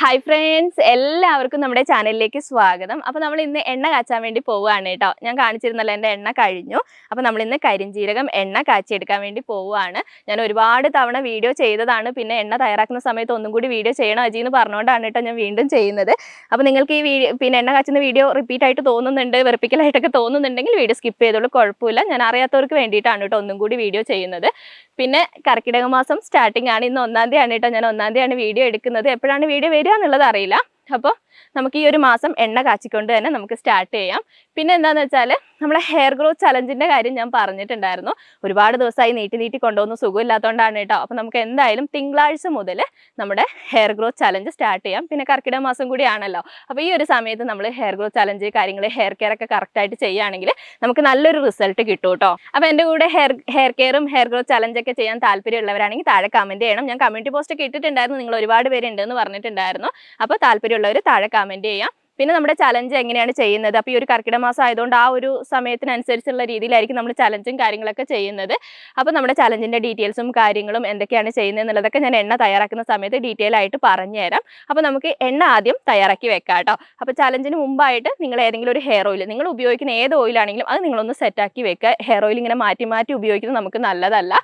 Hi friends, എല്ലാവർക്കും നമ്മുടെ ചാനലിലേക്ക് സ്വാഗതം. അപ്പോൾ നമ്മൾ ഇന്ന് എണ്ണ കാച്ചാൻ വേണ്ടി പോവുകയാണ് കേട്ടോ. ഞാൻ കാണിച്ചിരുന്നല്ലോ എൻ്റെ എണ്ണ കഴിഞ്ഞു. അപ്പോൾ നമ്മൾ ഇന്ന് കരിഞ്ജീരകം എണ്ണ കാച്ചിയെടുക്കാൻ വേണ്ടി പോവുകയാണ്. ഞാൻ ഒരുപാട് തവണ വീഡിയോ ചെയ്തതാണ്, പിന്നെ എണ്ണ തയ്യാറാക്കുന്ന സമയത്ത് ഒന്നും കൂടി വീഡിയോ ചെയ്യണം അജി എന്ന് പറഞ്ഞുകൊണ്ടാണ് കേട്ടോ ഞാൻ വീണ്ടും ചെയ്യുന്നത്. അപ്പോൾ നിങ്ങൾക്ക് ഈ പിന്നെ എണ്ണ കാച്ചുന്ന വീഡിയോ റിപ്പീറ്റ് ആയിട്ട് തോന്നുന്നുണ്ട്, വെറുപ്പിക്കലായിട്ടൊക്കെ തോന്നുന്നുണ്ടെങ്കിൽ വീഡിയോ സ്കിപ്പ് ചെയ്തോളൂ, കുഴപ്പമില്ല. ഞാൻ അറിയാത്തവർക്ക് വേണ്ടിയിട്ടാണ് കേട്ടോ ഒന്നും കൂടി വീഡിയോ ചെയ്യുന്നത്. പിന്നെ കർക്കിടക മാസം സ്റ്റാർട്ടിംഗ് ആണ്, ഇന്ന് 1-ാം തീയതി ആണ് കേട്ടോ. ഞാൻ 1-ാം തീയതിയാണ് വീഡിയോ എടുക്കുന്നത്. എപ്പോഴാണ് വീഡിയോ വരിക എന്നുള്ളത് അറിയില്ല. അപ്പോൾ നമുക്ക് ഈ ഒരു മാസം എണ്ണ കാച്ചിക്കൊണ്ട് തന്നെ നമുക്ക് സ്റ്റാർട്ട് ചെയ്യാം. പിന്നെ എന്താണെന്ന് വെച്ചാൽ നമ്മളെ ഹെയർ ഗ്രോത്ത് ചലഞ്ചിൻ്റെ കാര്യം ഞാൻ പറഞ്ഞിട്ടുണ്ടായിരുന്നു. ഒരുപാട് ദിവസമായി നീട്ടി കൊണ്ടുവന്ന് സുഖമില്ലാത്തതുകൊണ്ടാണ് കേട്ടോ. അപ്പോൾ നമുക്ക് എന്തായാലും തിങ്കളാഴ്ച മുതൽ നമ്മുടെ ഹെയർ ഗ്രോത്ത് ചലഞ്ച് സ്റ്റാർട്ട് ചെയ്യാം. പിന്നെ കർക്കിടക മാസം കൂടിയാണല്ലോ. അപ്പോൾ ഈ ഒരു സമയത്ത് നമ്മൾ ഹെയർ ഗ്രോത്ത് ചലഞ്ച് കാര്യങ്ങൾ ഹെയർ കെയർ ഒക്കെ കറക്റ്റായിട്ട് ചെയ്യുകയാണെങ്കിൽ നമുക്ക് നല്ലൊരു റിസൾട്ട് കിട്ടും കേട്ടോ. അപ്പോൾ എൻ്റെ കൂടെ ഹെയർ കെയറും ഹെയർ ഗ്രോത്ത് ചലഞ്ചൊക്കെ ചെയ്യാൻ താല്പര്യമുള്ളവരാണെങ്കിൽ താഴെ കമൻറ്റ് ചെയ്യണം. ഞാൻ കമ്മ്യൂണിറ്റി പോസ്റ്റ് ഒക്കെ ഇട്ടിട്ടുണ്ടായിരുന്നു, നിങ്ങൾ ഒരുപാട് പേരുണ്ടെന്ന് പറഞ്ഞിട്ടുണ്ടായിരുന്നു. അപ്പോൾ താല്പര്യമുള്ളവർ താഴെ കമൻറ്റ് ചെയ്യാം. പിന്നെ നമ്മുടെ ചലഞ്ച് എങ്ങനെയാണ് ചെയ്യുന്നത്, അപ്പോൾ ഈ ഒരു കർക്കിടക മാസം ആയതുകൊണ്ട് ആ ഒരു സമയത്തിനനുസരിച്ചുള്ള രീതിയിലായിരിക്കും നമ്മൾ ചലഞ്ചും കാര്യങ്ങളൊക്കെ ചെയ്യുന്നത്. അപ്പോൾ നമ്മുടെ ചലഞ്ചിൻ്റെ ഡീറ്റെയിൽസും കാര്യങ്ങളും എന്തൊക്കെയാണ് ചെയ്യുന്നത് എന്നുള്ളതൊക്കെ ഞാൻ എണ്ണ തയ്യാറാക്കുന്ന സമയത്ത് ഡീറ്റെയിൽ ആയിട്ട് പറഞ്ഞുതരാം. അപ്പോൾ നമുക്ക് എണ്ണ ആദ്യം തയ്യാറാക്കി വെക്കാം കേട്ടോ. അപ്പോൾ ചലഞ്ചിന് മുമ്പായിട്ട് നിങ്ങൾ ഏതെങ്കിലും ഒരു ഹെയർ ഓയിൽ, നിങ്ങൾ ഉപയോഗിക്കുന്ന ഏത് ഓയിലാണെങ്കിലും അത് നിങ്ങളൊന്ന് സെറ്റാക്കി വെക്കുക. ഹെയർ ഓയിൽ ഇങ്ങനെ മാറ്റി ഉപയോഗിക്കുന്നത് നമുക്ക് നല്ലതല്ല.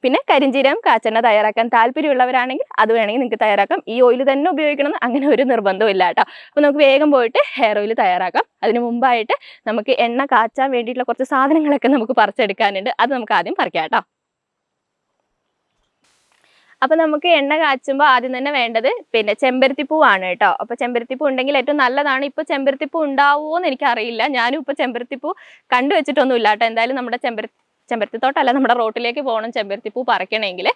പിന്നെ കരിഞ്ജീരകം കാച്ചെണ്ണ തയ്യാറാക്കാൻ താല്പര്യമുള്ളവരാണെങ്കിൽ അത് വേണമെങ്കിൽ നിങ്ങൾക്ക് തയ്യാറാക്കാം. ഈ ഓയിൽ തന്നെ ഉപയോഗിക്കണം എന്ന് അങ്ങനെ ഒരു നിർബന്ധവും ഇല്ല കേട്ടോ. അപ്പോൾ നമുക്ക് വേഗം പോയിട്ട് ഹെയർ ഓയിൽ തയ്യാറാക്കാം. അതിന് മുമ്പായിട്ട് നമുക്ക് എണ്ണ കാച്ചാൻ വേണ്ടിയിട്ടുള്ള കുറച്ച് സാധനങ്ങളൊക്കെ നമുക്ക് പറിച്ചെടുക്കാനുണ്ട്. അത് നമുക്ക് ആദ്യം പറിക്കാം കേട്ടോ. അപ്പോൾ നമുക്ക് എണ്ണ കാച്ചുമ്പോൾ ആദ്യം തന്നെ വേണ്ടത് പിന്നെ ചെമ്പരത്തിപ്പൂവാണ് കേട്ടോ. അപ്പോൾ ചെമ്പരത്തിപ്പൂ ഉണ്ടെങ്കിൽ ഏറ്റവും നല്ലതാണ്. ഇപ്പോൾ ചെമ്പരത്തിപ്പൂ ഉണ്ടാവുമോ എന്ന് എനിക്കറിയില്ല. ഞാനും ഇപ്പോൾ ചെമ്പരത്തിപ്പൂ കണ്ടുവച്ചിട്ടൊന്നുമില്ല കേട്ടോ. എന്തായാലും നമ്മുടെ ചെമ്പരത്തിത്തോട്ടല്ല, നമ്മുടെ റോട്ടിലേക്ക് പോകണം ചെമ്പരത്തിപ്പൂ പറിക്കണമെങ്കിൽ.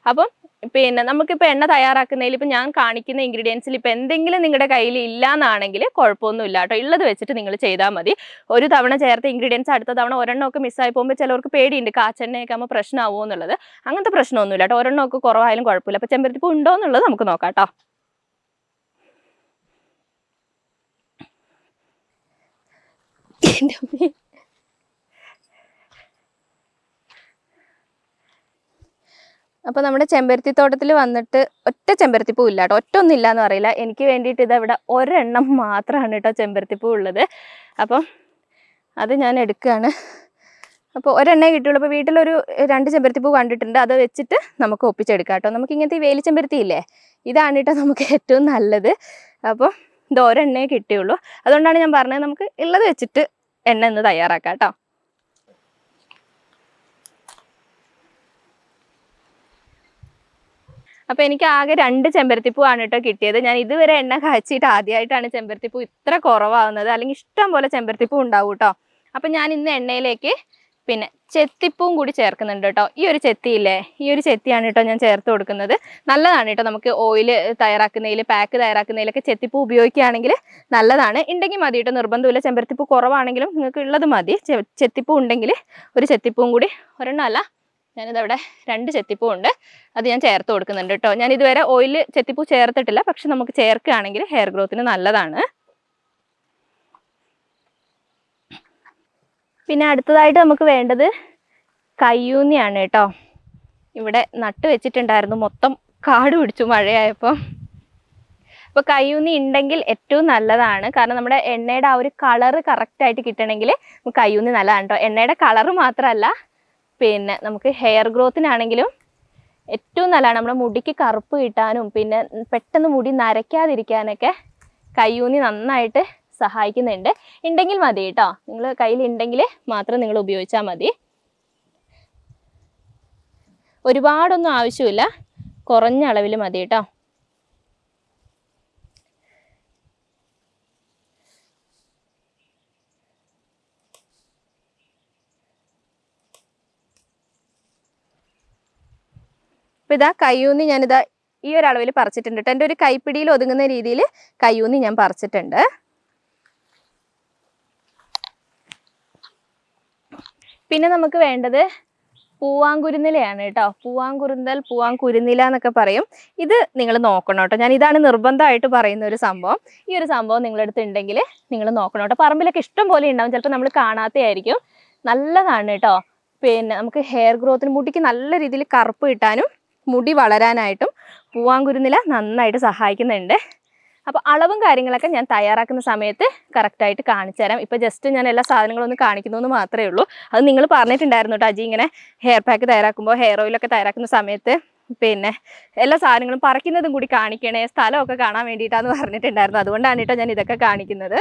അപ്പം പിന്നെ നമുക്കിപ്പോൾ എണ്ണ തയ്യാറാക്കുന്നതിൽ ഇപ്പോൾ ഞാൻ കാണിക്കുന്ന ഇൻഗ്രീഡിയൻസിൽ ഇപ്പോൾ എന്തെങ്കിലും നിങ്ങളുടെ കയ്യിൽ ഇല്ല എന്നാണെങ്കിൽ കുഴപ്പമൊന്നുമില്ല കേട്ടോ. ഉള്ളത് വെച്ചിട്ട് നിങ്ങൾ ചെയ്താൽ മതി. ഒരു തവണ ചേർത്ത ഇൻഗ്രീഡിയൻസ് അടുത്ത തവണ ഒരെണ്ണമൊക്കെ മിസ്സായി പോകുമ്പോൾ ചിലവർക്ക് പേടിയുണ്ട് കാച്ചെണ്ണയൊക്കെ ആകുമ്പോൾ പ്രശ്നമാവുമോ എന്നുള്ളത്. അങ്ങനത്തെ പ്രശ്നമൊന്നുമില്ല കേട്ടോ. ഒരെണ്ണമൊക്കെ കുറവായാലും കുഴപ്പമില്ല. അപ്പോൾ ചെമ്പരത്തിപ്പൂ ഉണ്ടോ എന്നുള്ളത് നമുക്ക് നോക്കാം കേട്ടോ. അപ്പോൾ നമ്മുടെ ചെമ്പരത്തിത്തോട്ടത്തിൽ വന്നിട്ട് ഒറ്റ ചെമ്പരത്തിപ്പൂ ഇല്ല കേട്ടോ. ഒറ്റ ഇല്ല എന്ന് പറയില്ല. എനിക്ക് വേണ്ടിയിട്ട് ഇതവിടെ ഒരെണ്ണം മാത്രമാണ് കേട്ടോ ചെമ്പരത്തിപ്പൂ ഉള്ളത്. അപ്പം അത് ഞാൻ എടുക്കുകയാണ്. അപ്പോൾ ഒരെണ്ണേ കിട്ടുള്ളൂ. അപ്പോൾ വീട്ടിലൊരു 2 ചെമ്പരത്തിപ്പൂ കണ്ടിട്ടുണ്ട്. അത് വെച്ചിട്ട് നമുക്ക് ഒപ്പിച്ചെടുക്കാം കേട്ടോ. നമുക്ക് ഇങ്ങനത്തെ വേലി ചെമ്പരത്തി ഇല്ലേ, ഇതാണ് കേട്ടോ നമുക്ക് ഏറ്റവും നല്ലത്. അപ്പോൾ ഇത് ഒരെണ്ണേ കിട്ടിയുള്ളൂ. അതുകൊണ്ടാണ് ഞാൻ പറഞ്ഞത് നമുക്ക് ഉള്ളത് വെച്ചിട്ട് എണ്ണ ഒന്ന് തയ്യാറാക്കാം കേട്ടോ. അപ്പോൾ എനിക്ക് ആകെ 2 ചെമ്പരത്തിപ്പൂവാണ് കേട്ടോ കിട്ടിയത്. ഞാൻ ഇതുവരെ എണ്ണ കാച്ചിട്ട് ആദ്യമായിട്ടാണ് ചെമ്പരത്തിപ്പൂ ഇത്ര കുറവാകുന്നത്. അല്ലെങ്കിൽ ഇഷ്ടം പോലെ ചെമ്പരത്തിപ്പൂ ഉണ്ടാവും കേട്ടോ. അപ്പം ഞാൻ ഇന്ന് എണ്ണയിലേക്ക് പിന്നെ ചെത്തിപ്പൂവും കൂടി ചേർക്കുന്നുണ്ട് കേട്ടോ. ഈ ഒരു ചെത്തിയില്ലേ, ഈ ഒരു ചെത്തിയാണ് കേട്ടോ ഞാൻ ചേർത്ത് കൊടുക്കുന്നത്. നല്ലതാണ് കേട്ടോ. നമുക്ക് ഓയിൽ തയ്യാറാക്കുന്നതിൽ, പാക്ക് തയ്യാറാക്കുന്നതിലൊക്കെ ചെത്തിപ്പൂ ഉപയോഗിക്കുകയാണെങ്കിൽ നല്ലതാണ്. ഉണ്ടെങ്കിൽ മതി കേട്ടോ, നിർബന്ധമില്ല. ചെമ്പരത്തിപ്പൂ കുറവാണെങ്കിലും നിങ്ങൾക്ക് ഉള്ളത് മതി. ചെത്തിപ്പൂ ഉണ്ടെങ്കിൽ ഒരു ചെത്തിപ്പൂവും കൂടി, ഒരെണ്ണം അല്ല, ഞാനിതവിടെ 2 ചെത്തിപ്പൂ ഉണ്ട്, അത് ഞാൻ ചേർത്ത് കൊടുക്കുന്നുണ്ട് കേട്ടോ. ഞാൻ ഇതുവരെ ഓയിൽ ചെത്തിപ്പൂ ചേർത്തിട്ടില്ല, പക്ഷെ നമുക്ക് ചേർക്കുകയാണെങ്കിൽ ഹെയർ ഗ്രോത്തിന് നല്ലതാണ്. പിന്നെ അടുത്തതായിട്ട് നമുക്ക് വേണ്ടത് കയ്യൂന്നിയാണ് കേട്ടോ. ഇവിടെ നട്ട് വെച്ചിട്ടുണ്ടായിരുന്നു, മൊത്തം കാട് പിടിച്ചു മഴയായപ്പോൾ. അപ്പോൾ കയ്യൂന്നി ഉണ്ടെങ്കിൽ ഏറ്റവും നല്ലതാണ്. കാരണം നമ്മുടെ എണ്ണയുടെ ആ ഒരു കളറ് കറക്റ്റായിട്ട് കിട്ടണമെങ്കിൽ കയ്യൂന്നി നല്ലതാണ് കേട്ടോ. എണ്ണയുടെ കളറ് മാത്രമല്ല, പിന്നെ നമുക്ക് ഹെയർ ഗ്രോത്തിനാണെങ്കിലും ഏറ്റവും നല്ലതാണ്. നമ്മുടെ മുടിക്ക് കറുപ്പ് കിട്ടാനും പിന്നെ പെട്ടെന്ന് മുടി നരയ്ക്കാതിരിക്കാനൊക്കെ കയ്യൂന്നി നന്നായിട്ട് സഹായിക്കുന്നുണ്ട്. ഉണ്ടെങ്കിൽ മതി കേട്ടോ. നിങ്ങൾ കയ്യിൽ ഉണ്ടെങ്കിൽ മാത്രം നിങ്ങൾ ഉപയോഗിച്ചാൽ മതി. ഒരുപാടൊന്നും ആവശ്യമില്ല, കുറഞ്ഞ അളവിൽ മതി കേട്ടോ. അപ്പോൾ ഇതാ കയ്യൂന്നി ഞാനിതാ ഈ ഒരു അളവിൽ പറിച്ചിട്ടുണ്ട് കേട്ടോ. എൻ്റെ ഒരു കൈപ്പിടിയിൽ ഒതുങ്ങുന്ന രീതിയിൽ കയ്യൂന്നി ഞാൻ പറിച്ചിട്ടുണ്ട്. പിന്നെ നമുക്ക് വേണ്ടത് പൂവാങ്കുരുന്നിലയാണ് കേട്ടോ. പൂവാങ്കുരുന്നില എന്നൊക്കെ പറയും. ഇത് നിങ്ങൾ നോക്കണം കേട്ടോ. ഞാൻ ഇതാണ് നിർബന്ധമായിട്ട് പറയുന്ന ഒരു സംഭവം. ഈ ഒരു സംഭവം നിങ്ങളടുത്ത് ഉണ്ടെങ്കിൽ നിങ്ങൾ നോക്കണം കേട്ടോ. പറമ്പിലൊക്കെ ഇഷ്ടം പോലെ ഉണ്ടാവും, ചിലപ്പോൾ നമ്മൾ കാണാത്തതായിരിക്കും. നല്ലതാണ് കേട്ടോ. പിന്നെ നമുക്ക് ഹെയർ ഗ്രോത്തിന്, മുടിക്ക് നല്ല രീതിയിൽ കറുപ്പ് കിട്ടാനും മുടി വളരാനായിട്ടും പൂവാങ്കുരുന്നില നന്നായിട്ട് സഹായിക്കുന്നുണ്ട്. അപ്പോൾ അളവും കാര്യങ്ങളൊക്കെ ഞാൻ തയ്യാറാക്കുന്ന സമയത്ത് കറക്റ്റായിട്ട് കാണിച്ചു തരാം. ഇപ്പോൾ ജസ്റ്റ് ഞാൻ എല്ലാ സാധനങ്ങളും ഒന്ന് കാണിക്കുന്നു എന്ന് മാത്രമേ ഉള്ളൂ. അത് നിങ്ങൾ പറഞ്ഞിട്ടുണ്ടായിരുന്നു കേട്ടോ, അജി ഇങ്ങനെ ഹെയർ പാക്ക് തയ്യാറാക്കുമ്പോൾ, ഹെയർ ഓയിലൊക്കെ തയ്യാറാക്കുന്ന സമയത്ത് പിന്നെ എല്ലാ സാധനങ്ങളും പറിക്കുന്നതും കൂടി കാണിക്കണേ, സ്ഥലമൊക്കെ കാണാൻ വേണ്ടിയിട്ടാന്ന് പറഞ്ഞിട്ടുണ്ടായിരുന്നു. അതുകൊണ്ടാണ് കേട്ടോ ഞാൻ ഇതൊക്കെ കാണിക്കുന്നത്.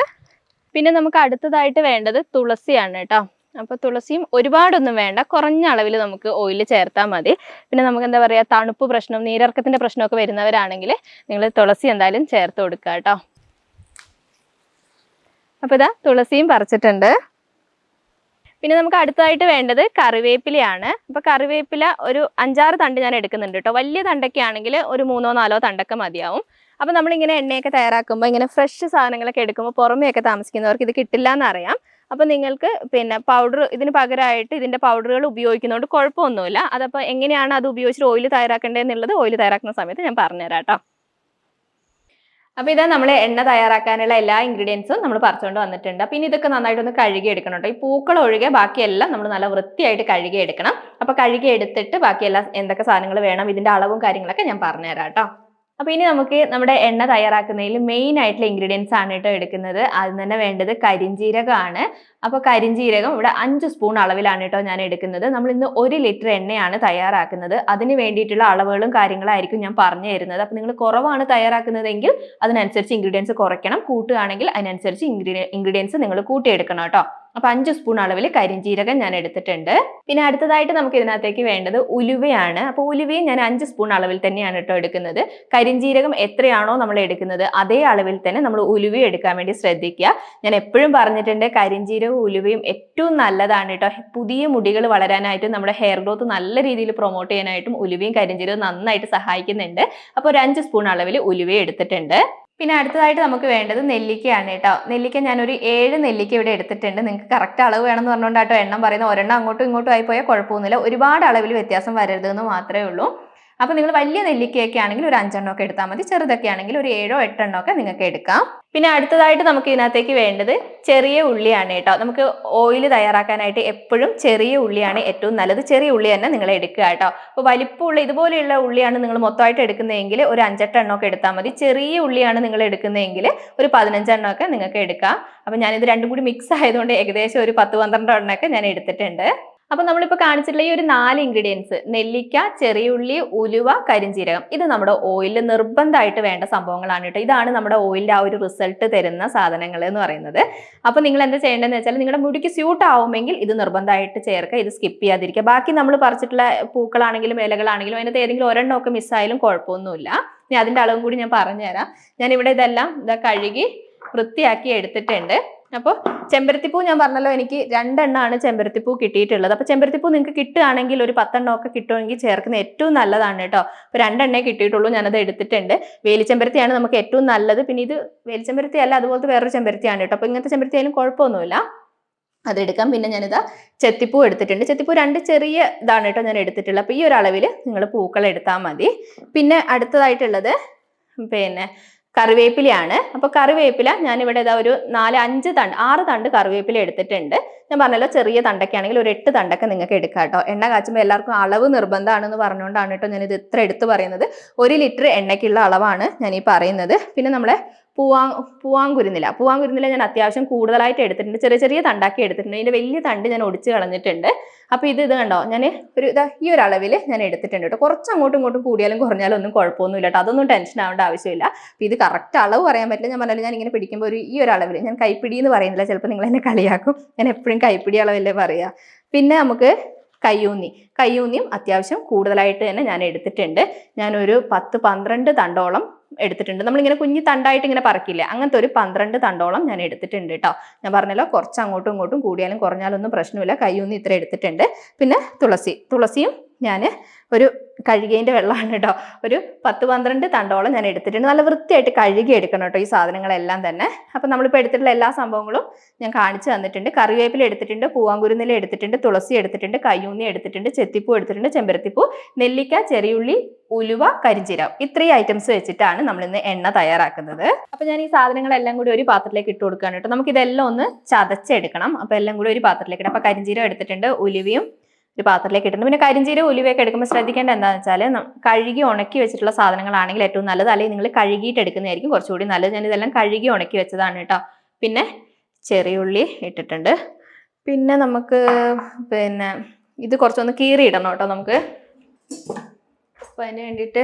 പിന്നെ നമുക്ക് അടുത്തതായിട്ട് വേണ്ടത് തുളസിയാണ് കേട്ടോ. അപ്പോൾ തുളസിയും ഒരുപാടൊന്നും വേണ്ട, കുറഞ്ഞ അളവിൽ നമുക്ക് ഓയിൽ ചേർത്താൽ മതി. പിന്നെ നമുക്ക് എന്താ പറയുക, തണുപ്പ് പ്രശ്നം, നീരിറക്കത്തിൻ്റെ പ്രശ്നമൊക്കെ വരുന്നവരാണെങ്കിൽ നിങ്ങൾ തുളസി എന്തായാലും ചേർത്ത് കൊടുക്കുക കേട്ടോ. അപ്പോൾ ഇതാ തുളസിയും പറിച്ചിട്ടുണ്ട്. പിന്നെ നമുക്ക് അടുത്തതായിട്ട് വേണ്ടത് കറിവേപ്പിലയാണ്. അപ്പോൾ കറിവേപ്പില ഒരു 5-6 തണ്ട് ഞാൻ എടുക്കുന്നുണ്ട് കേട്ടോ. വലിയ തണ്ടൊക്കെ ആണെങ്കിൽ ഒരു 3-4 തണ്ടൊക്കെ മതിയാവും. അപ്പോൾ നമ്മളിങ്ങനെ എണ്ണയൊക്കെ തയ്യാറാക്കുമ്പോൾ ഇങ്ങനെ ഫ്രഷ് സാധനങ്ങളൊക്കെ എടുക്കുമ്പോൾ പുറമെയൊക്കെ താമസിക്കുന്നവർക്ക് ഇത് കിട്ടില്ല എന്നറിയാം. അപ്പോൾ നിങ്ങൾക്ക് പിന്നെ പൗഡർ ഇതിന് പകരമായിട്ട് ഇതിൻ്റെ പൗഡറുകൾ ഉപയോഗിക്കുന്നതുകൊണ്ട് കുഴപ്പമൊന്നുമില്ല. അതപ്പോൾ എങ്ങനെയാണ് അത് ഉപയോഗിച്ചിട്ട് ഓയിൽ തയ്യാറാക്കേണ്ടതെന്നുള്ളത് ഓയിൽ തയ്യാറാക്കുന്ന സമയത്ത് ഞാൻ പറഞ്ഞുതരാം കേട്ടോ. അപ്പോൾ ഇതാ നമ്മൾ എണ്ണ തയ്യാറാക്കാനുള്ള എല്ലാ ഇൻഗ്രീഡിയൻസും നമ്മൾ പറിച്ചുകൊണ്ട് വന്നിട്ടുണ്ട്. അപ്പോൾ ഇനി ഇതൊക്കെ നന്നായിട്ടൊന്ന് കഴുകി എടുക്കണം കേട്ടോ. ഈ പൂക്കൾ ഒഴികെ ബാക്കിയെല്ലാം നമ്മൾ നല്ല വൃത്തിയായിട്ട് കഴുകി എടുക്കണം. അപ്പോൾ കഴുകി എടുത്തിട്ട് ബാക്കിയെല്ലാം എന്തൊക്കെ സാധനങ്ങൾ വേണം, ഇതിൻ്റെ അളവും കാര്യങ്ങളൊക്കെ ഞാൻ പറഞ്ഞുതരാം കേട്ടോ. അപ്പോൾ ഇനി നമുക്ക് നമ്മുടെ എണ്ണ തയ്യാറാക്കുന്നതിൽ മെയിൻ ആയിട്ടുള്ള ഇൻഗ്രീഡിയൻസ് ആണ് കേട്ടോ എടുക്കുന്നത്. ആദ്യം തന്നെ വേണ്ടത് കരിഞ്ജീരകമാണ്. അപ്പോൾ കരിഞ്ജീരകം ഇവിടെ 5 സ്പൂൺ അളവിലാണ് കേട്ടോ ഞാൻ എടുക്കുന്നത്. നമ്മൾ ഇന്ന് 1 ലിറ്റർ എണ്ണയാണ് തയ്യാറാക്കുന്നത്. അതിന് വേണ്ടിയിട്ടുള്ള അളവുകളും കാര്യങ്ങളായിരിക്കും ഞാൻ പറഞ്ഞു തരുന്നത്. അപ്പോൾ നിങ്ങൾ കുറവാണ് തയ്യാറാക്കുന്നതെങ്കിൽ അതിനനുസരിച്ച് ഇൻഗ്രീഡിയൻസ് കുറയ്ക്കണം, കൂട്ടുകയാണെങ്കിൽ അതിനനുസരിച്ച് ഇൻഗ്രീഡിയൻസ് നിങ്ങൾ കൂട്ടിയെടുക്കണം കേട്ടോ. അപ്പോൾ 5 സ്പൂൺ അളവിൽ കരിഞ്ജീരകം ഞാൻ എടുത്തിട്ടുണ്ട്. പിന്നെ അടുത്തതായിട്ട് നമുക്ക് ഇതിനകത്തേക്ക് വേണ്ടത് ഉലുവയാണ്. അപ്പോൾ ഉലുവയും ഞാൻ 5 സ്പൂൺ അളവിൽ തന്നെയാണ് കേട്ടോ എടുക്കുന്നത്. കരിഞ്ജീരകം എത്രയാണോ നമ്മൾ എടുക്കുന്നത് അതേ അളവിൽ തന്നെ നമ്മൾ ഉലുവ എടുക്കാൻ വേണ്ടി ശ്രദ്ധിക്കുക. ഞാൻ എപ്പോഴും പറഞ്ഞിട്ടുണ്ട്, കരിഞ്ജീരകവും ഉലുവയും ഏറ്റവും നല്ലതാണ് കേട്ടോ. പുതിയ മുടികൾ വളരാനായിട്ടും നമ്മുടെ ഹെയർ ഗ്രോത്ത് നല്ല രീതിയിൽ പ്രൊമോട്ട് ചെയ്യാനായിട്ടും ഉലുവയും കരിഞ്ജീരകവും നന്നായിട്ട് സഹായിക്കുന്നുണ്ട്. അപ്പോൾ ഒരു 5 സ്പൂൺ അളവിൽ ഉലുവ എടുത്തിട്ടുണ്ട്. പിന്നെ അടുത്തതായിട്ട് നമുക്ക് വേണ്ടത് നെല്ലിക്കയാണ് കേട്ടോ. നെല്ലിക്ക ഞാനൊരു 7 നെല്ലിക്ക ഇവിടെ എടുത്തിട്ടുണ്ട്. നിങ്ങൾക്ക് കറക്റ്റ് അളവ് വേണമെന്ന് പറഞ്ഞുകൊണ്ടാട്ടോ എണ്ണം പറയുന്നത്. ഒരെണ്ണം അങ്ങോട്ടും ഇങ്ങോട്ടും ആയി പോയാൽ കുഴപ്പമൊന്നുമില്ല, ഒരുപാട് അളവിൽ വ്യത്യാസം വരരുതെന്ന് മാത്രമേ ഉള്ളൂ. അപ്പോൾ നിങ്ങൾ വലിയ നെല്ലിക്കയൊക്കെ ആണെങ്കിൽ ഒരു 5 എണ്ണമൊക്കെ എടുത്താൽ മതി, ചെറുതൊക്കെ ആണെങ്കിൽ ഒരു 7-8 എണ്ണമൊക്കെ നിങ്ങൾക്ക് എടുക്കാം. പിന്നെ അടുത്തതായിട്ട് നമുക്ക് ഇതിനകത്തേക്ക് വേണ്ടത് ചെറിയ ഉള്ളിയാണ് കേട്ടോ. നമുക്ക് ഓയിൽ തയ്യാറാക്കാനായിട്ട് എപ്പോഴും ചെറിയ ഉള്ളിയാണ് ഏറ്റവും നല്ലത്. ചെറിയ ഉള്ളി തന്നെ നിങ്ങൾ എടുക്കുക കേട്ടോ. അപ്പോൾ വലിപ്പമുള്ള ഇതുപോലെയുള്ള ഉള്ളിയാണ് നിങ്ങൾ മൊത്തമായിട്ട് എടുക്കുന്നതെങ്കിൽ ഒരു 5-8 എണ്ണമൊക്കെ എടുത്താൽ മതി. ചെറിയ ഉള്ളിയാണ് നിങ്ങൾ എടുക്കുന്നതെങ്കിൽ ഒരു 15 എണ്ണമൊക്കെ നിങ്ങൾക്ക് എടുക്കാം. അപ്പോൾ ഞാനിത് രണ്ടും കൂടി മിക്സ് ആയതുകൊണ്ട് ഏകദേശം ഒരു 10-12 എണ്ണമൊക്കെ ഞാൻ എടുത്തിട്ടുണ്ട്. അപ്പോൾ നമ്മളിപ്പോൾ കാണിച്ചിട്ടുള്ള ഈ ഒരു 4 ഇൻഗ്രീഡിയൻസ്, നെല്ലിക്ക, ചെറിയ ഉള്ളി, ഉലുവ, കരിഞ്ജീരകം, ഇത് നമ്മുടെ ഓയിലിൽ നിർബന്ധമായിട്ട് വേണ്ട സംഭവങ്ങളാണ് കേട്ടോ. ഇതാണ് നമ്മുടെ ഓയിലിൻ്റെ ആ ഒരു റിസൾട്ട് തരുന്ന സാധനങ്ങൾ എന്ന് പറയുന്നത്. അപ്പോൾ നിങ്ങൾ എന്താ ചെയ്യേണ്ടതെന്ന് വെച്ചാൽ നിങ്ങളുടെ മുടിക്ക് സ്യൂട്ട് ആവുമെങ്കിൽ ഇത് നിർബന്ധമായിട്ട് ചേർക്കുക, ഇത് സ്കിപ്പ് ചെയ്യാതിരിക്കുക. ബാക്കി നമ്മൾ പറിച്ചിട്ടുള്ള പൂക്കളാണെങ്കിലും ഇലകളാണെങ്കിലും അതിനകത്ത് ഏതെങ്കിലും ഒരെണ്ണമൊക്കെ മിസ്സായാലും കുഴപ്പമൊന്നുമില്ല. ഇനി അതിൻ്റെ അളവും കൂടി ഞാൻ പറഞ്ഞുതരാം. ഞാനിവിടെ ഇതെല്ലാം കഴുകി വൃത്തിയാക്കി എടുത്തിട്ടുണ്ട്. അപ്പോൾ ചെമ്പരത്തിപ്പൂ ഞാൻ പറഞ്ഞല്ലോ, എനിക്ക് 2 എണ്ണമാണ് ചെമ്പരത്തിപ്പൂ കിട്ടിയിട്ടുള്ളത്. അപ്പോൾ ചെമ്പരത്തിപ്പൂ നിങ്ങൾക്ക് കിട്ടുകയാണെങ്കിൽ ഒരു 10 എണ്ണമൊക്കെ കിട്ടുമെങ്കിൽ ചേർക്കുന്നത് ഏറ്റവും നല്ലതാണ് കേട്ടോ. അപ്പോൾ 2 എണ്ണേ കിട്ടിയിട്ടുള്ളൂ, ഞാനത് എടുത്തിട്ടുണ്ട്. വേലിച്ചെമ്പരത്തിയാണ് നമുക്ക് ഏറ്റവും നല്ലത്. പിന്നെ ഇത് വേലിച്ചെമ്പരത്തി അല്ല, അതുപോലത്തെ വേറൊരു ചെമ്പരത്തിയാണ് കേട്ടോ. അപ്പോൾ ഇങ്ങനത്തെ ചെമ്പരത്തി ആയാലും കുഴപ്പമൊന്നുമില്ല, അതെടുക്കാം. പിന്നെ ഞാനിതാ ചെത്തിപ്പൂ എടുത്തിട്ടുണ്ട്. ചെത്തിപ്പൂ 2 ചെറിയ ഇതാണ് കേട്ടോ ഞാൻ എടുത്തിട്ടുള്ളത്. അപ്പോൾ ഈ ഒരു അളവിൽ നിങ്ങൾ പൂക്കൾ എടുത്താൽ മതി. പിന്നെ അടുത്തതായിട്ടുള്ളത് പിന്നെ കറിവേപ്പിലയാണ്. അപ്പോൾ കറിവേപ്പില ഞാനിവിടെ ഇതാ ഒരു 6 തണ്ട് കറിവേപ്പില എടുത്തിട്ടുണ്ട്. ഞാൻ പറഞ്ഞല്ലോ ചെറിയ തണ്ടൊക്കെ ആണെങ്കിൽ ഒരു 8 തണ്ടൊക്കെ നിങ്ങൾക്ക് എടുക്കാം കേട്ടോ. എണ്ണ കാച്ചുമ്പോൾ എല്ലാവർക്കും അളവ് നിർബന്ധമാണെന്ന് പറഞ്ഞുകൊണ്ടാണ് കേട്ടോ ഞാനിത് ഇത്ര എടുത്ത് പറയുന്നത്. 1 ലിറ്റർ എണ്ണയ്ക്കുള്ള അളവാണ് ഞാൻ ഈ പറയുന്നത്. പിന്നെ നമ്മളെ പൂവാങ്കുരുന്നില ഞാൻ അത്യാവശ്യം കൂടുതലായിട്ട് എടുത്തിട്ടുണ്ട്. ചെറിയ ചെറിയ തണ്ടാക്കി എടുത്തിട്ടുണ്ട്. ഇതിൻ്റെ വലിയ തണ്ട് ഞാൻ ഒടിച്ച് കളഞ്ഞിട്ടുണ്ട്. അപ്പോൾ ഇത് കണ്ടോ, ഞാൻ ഈ ഒരു അളവിൽ ഞാൻ എടുത്തിട്ടുണ്ട് കേട്ടോ. കുറച്ച് അങ്ങോട്ടും ഇങ്ങോട്ടും കൂടിയാലും കുറഞ്ഞാലും ഒന്നും കുഴപ്പമൊന്നുമില്ല കേട്ടോ. അതൊന്നും ടെൻഷൻ ആവേണ്ട ആവശ്യമില്ല. അപ്പോൾ ഇത് കറക്റ്റ് അളവ് പറയാൻ പറ്റില്ല. ഞാൻ പറഞ്ഞാലും ഞാൻ ഇങ്ങനെ പിടിക്കുമ്പോൾ ഈ ഒരു അളവിൽ, ഞാൻ കൈപ്പിടി എന്ന് പറയുന്നില്ല, ചിലപ്പോൾ നിങ്ങൾ എന്നെ കളിയാക്കും, ഞാൻ എപ്പോഴും കൈപ്പിടി അളവല്ലേ പറയുക. പിന്നെ നമുക്ക് കയ്യൂന്നിയും അത്യാവശ്യം കൂടുതലായിട്ട് തന്നെ ഞാൻ എടുത്തിട്ടുണ്ട്. ഞാനൊരു 10-12 തണ്ടോളം എടുത്തിട്ടുണ്ട്. നമ്മളിങ്ങനെ കുഞ്ഞി തണ്ടായിട്ട് ഇങ്ങനെ പറക്കില്ലേ, അങ്ങനത്തെ ഒരു 12 തണ്ടോളം ഞാൻ എടുത്തിട്ടുണ്ട് കേട്ടോ. ഞാൻ പറഞ്ഞല്ലോ കുറച്ച് അങ്ങോട്ടും ഇങ്ങോട്ടും കൂടിയാലും കുറഞ്ഞാലൊന്നും പ്രശ്നമില്ല. കയ്യൂന്നി ഇത്ര എടുത്തിട്ടുണ്ട്. പിന്നെ തുളസിയും ഞാൻ ഒരു കഴുകേൻ്റെ വെള്ളമാണ് കേട്ടോ. ഒരു 10-12 തണ്ടോളം ഞാൻ എടുത്തിട്ടുണ്ട്. നല്ല വൃത്തിയായിട്ട് കഴുകി എടുക്കണം കേട്ടോ ഈ സാധനങ്ങളെല്ലാം തന്നെ. അപ്പം നമ്മളിപ്പോൾ എടുത്തിട്ടുള്ള എല്ലാ സംഭവങ്ങളും ഞാൻ കാണിച്ചു തന്നിട്ടുണ്ട്. കറിവേപ്പില എടുത്തിട്ടുണ്ട്, പൂവാങ്കുരുന്നില എടുത്തിട്ടുണ്ട്, തുളസി എടുത്തിട്ടുണ്ട്, കയ്യൂന്നി എടുത്തിട്ടുണ്ട്, ചെത്തിപ്പൂ എടുത്തിട്ടുണ്ട്, ചെമ്പരത്തിപ്പൂ, നെല്ലിക്ക, ചെറിയുള്ളി, ഉലുവ, കരിഞ്ജീരകം, ഇത്രയും ഐറ്റംസ് വെച്ചിട്ടാണ് നമ്മളിന്ന് എണ്ണ തയ്യാറാക്കുന്നത്. അപ്പം ഞാൻ ഈ സാധനങ്ങളെല്ലാം കൂടി ഒരു പാത്രത്തിലേക്ക് ഇട്ട് കൊടുക്കുകയാണ് കേട്ടോ. നമുക്കിതെല്ലാം ഒന്ന് ചതച്ചെടുക്കണം. അപ്പോൾ എല്ലാം കൂടി ഒരു പാത്രത്തിലേക്ക് ഇടാം. അപ്പോൾ കരിഞ്ജീരകം എടുത്തിട്ടുണ്ട്, ഉലുവയും ഒരു പാത്രത്തിലേക്ക് ഇട്ടിട്ടുണ്ട്. പിന്നെ കരിഞ്ചീരകം ഉലുവയൊക്കെ എടുക്കുമ്പോൾ ശ്രദ്ധിക്കേണ്ട എന്താണെന്ന് വെച്ചാൽ കഴുകി ഉണക്കി വെച്ചിട്ടുള്ള സാധനങ്ങളാണെങ്കിൽ ഏറ്റവും നല്ലത്, അല്ലെങ്കിൽ നിങ്ങൾ കഴുകിയിട്ട് എടുക്കുന്നതായിരിക്കും കുറച്ചുകൂടി നല്ലത്. ഞാൻ ഇതെല്ലാം കഴുകി ഉണക്കി വെച്ചതാണ് കേട്ടോ. പിന്നെ ചെറിയുള്ളി ഇട്ടിട്ടുണ്ട്. പിന്നെ നമുക്ക് പിന്നെ ഇത് കുറച്ചൊന്ന് കീറി ഇടണം കേട്ടോ നമുക്ക്. അപ്പം അതിന് വേണ്ടിയിട്ട്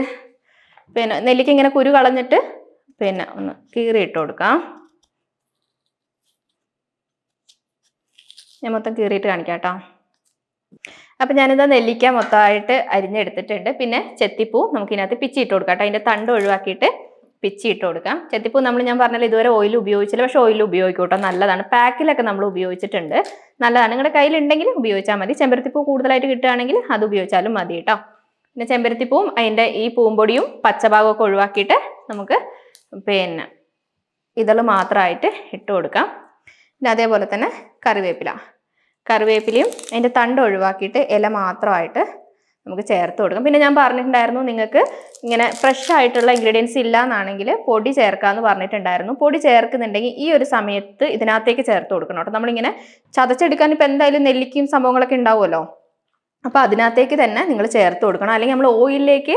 പിന്നെ നെല്ലിക്ക ഇങ്ങനെ കുരു കളഞ്ഞിട്ട് പിന്നെ ഒന്ന് കീറി ഇട്ട് കൊടുക്കാം. ഞാൻ മൊത്തം കീറിയിട്ട് കാണിക്കാം കേട്ടോ. അപ്പം ഞാനിതാ നെല്ലിക്ക മൊത്തമായിട്ട് അരിഞ്ഞെടുത്തിട്ടുണ്ട്. പിന്നെ ചെത്തിപ്പൂ നമുക്കിതിനകത്ത് പിച്ചിട്ട് കൊടുക്കാം കേട്ടോ. അതിൻ്റെ തണ്ട് ഒഴിവാക്കിയിട്ട് പിച്ചിട്ട് കൊടുക്കാം. ചെത്തിപ്പൂ ഞാൻ പറഞ്ഞാൽ ഇതുവരെ ഓയിൽ ഉപയോഗിച്ചില്ല, പക്ഷെ ഓയിൽ ഉപയോഗിക്കും കേട്ടോ, നല്ലതാണ്. പാക്കിലൊക്കെ നമ്മൾ ഉപയോഗിച്ചിട്ടുണ്ട്, നല്ലതാണ്. നിങ്ങളുടെ കയ്യിലുണ്ടെങ്കിൽ ഉപയോഗിച്ചാൽ മതി. ചെമ്പരത്തിപ്പൂ കൂടുതലായിട്ട് കിട്ടുകയാണെങ്കിൽ അത് ഉപയോഗിച്ചാലും മതി കേട്ടോ. പിന്നെ ചെമ്പരത്തിപ്പൂവും അതിൻ്റെ ഈ പൂമ്പൊടിയും പച്ചഭാഗമൊക്കെ ഒഴിവാക്കിയിട്ട് നമുക്ക് പിന്നെ ഇതൾ മാത്രമായിട്ട് ഇട്ട് കൊടുക്കാം. പിന്നെ അതേപോലെ തന്നെ കറിവേപ്പിലയും അതിൻ്റെ തണ്ട് ഒഴിവാക്കിയിട്ട് ഇല മാത്രമായിട്ട് നമുക്ക് ചേർത്ത് കൊടുക്കാം. പിന്നെ ഞാൻ പറഞ്ഞിട്ടുണ്ടായിരുന്നു നിങ്ങൾക്ക് ഇങ്ങനെ ഫ്രഷ് ആയിട്ടുള്ള ഇൻഗ്രീഡിയൻസ് ഇല്ല എന്നാണെങ്കിൽ പൊടി ചേർക്കാമെന്ന് പറഞ്ഞിട്ടുണ്ടായിരുന്നു. പൊടി ചേർക്കുന്നുണ്ടെങ്കിൽ ഈ ഒരു സമയത്ത് ഇതിനകത്തേക്ക് ചേർത്ത് കൊടുക്കണം കേട്ടോ. നമ്മളിങ്ങനെ ചതച്ചെടുക്കാൻ ഇപ്പം എന്തായാലും നെല്ലിക്കയും സംഭവങ്ങളൊക്കെ ഉണ്ടാവുമല്ലോ, അപ്പോൾ അതിനകത്തേക്ക് തന്നെ നിങ്ങൾ ചേർത്ത് കൊടുക്കണം. അല്ലെങ്കിൽ നമ്മൾ ഓയിലിലേക്ക്